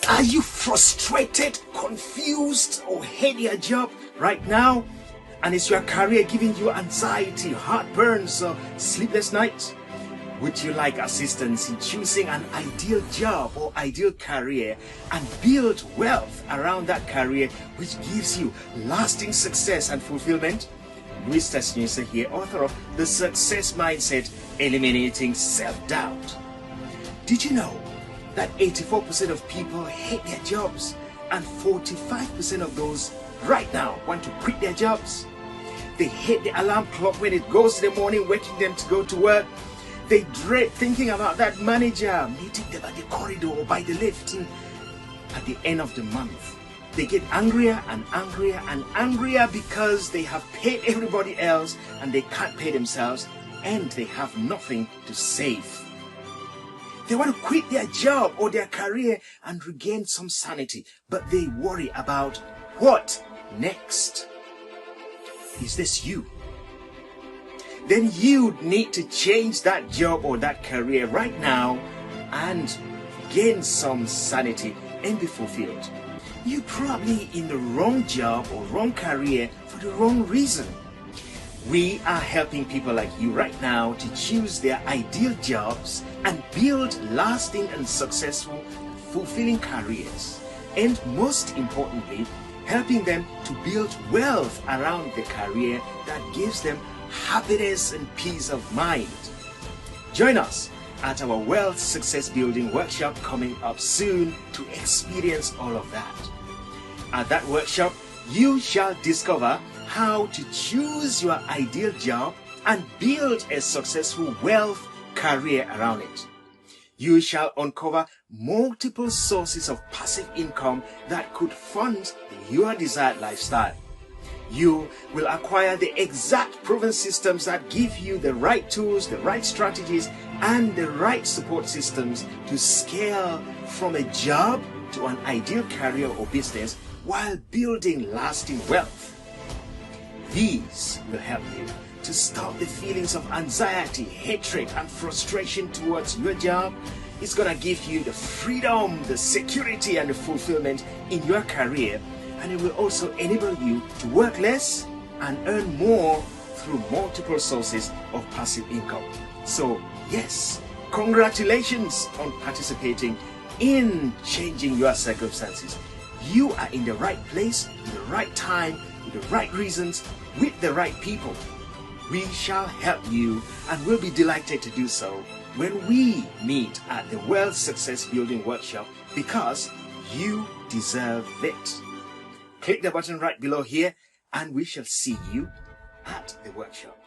Are you frustrated, confused, or hate your job right now? And is your career giving you anxiety, heartburns, or sleepless nights? Would you like assistance in choosing an ideal job or ideal career and build wealth around that career which gives you lasting success and fulfillment? Louistas Nyuyse here, author of The Success Mindset, Eliminating Self-Doubt. Did you know that 84% of people hate their jobs and 45% of those right now want to quit their jobs? They hate the alarm clock when it goes in the morning, waking them to go to work. They dread thinking about that manager meeting them at the corridor or by the lift. And at the end of the month, they get angrier and angrier and angrier because they have paid everybody else and they can't pay themselves, and they have nothing to save. They want to quit their job or their career and regain some sanity, but they worry about what next. Is this you? Then you need to change that job or that career right now and gain some sanity and be fulfilled. You're probably in the wrong job or wrong career for the wrong reason. We are helping people like you right now to choose their ideal jobs and build lasting and successful, fulfilling careers. And most importantly, helping them to build wealth around the career that gives them happiness and peace of mind. Join us at our Wealth Success Building Workshop coming up soon to experience all of that. At that workshop, you shall discover how to choose your ideal job and build a successful wealth career around it. You shall uncover multiple sources of passive income that could fund your desired lifestyle. You will acquire the exact proven systems that give you the right tools, the right strategies, and the right support systems to scale from a job to an ideal career or business while building lasting wealth. These will help you to stop the feelings of anxiety, hatred, and frustration towards your job. It's going to give you the freedom, the security, and the fulfillment in your career. And it will also enable you to work less and earn more through multiple sources of passive income. So yes, congratulations on participating in changing your circumstances. You are in the right place, in the right time, with the right reasons, with the right people. We shall help you and we'll be delighted to do so when we meet at the Wealth Success Building Workshop, because you deserve it. Click the button right below here and we shall see you at the workshop.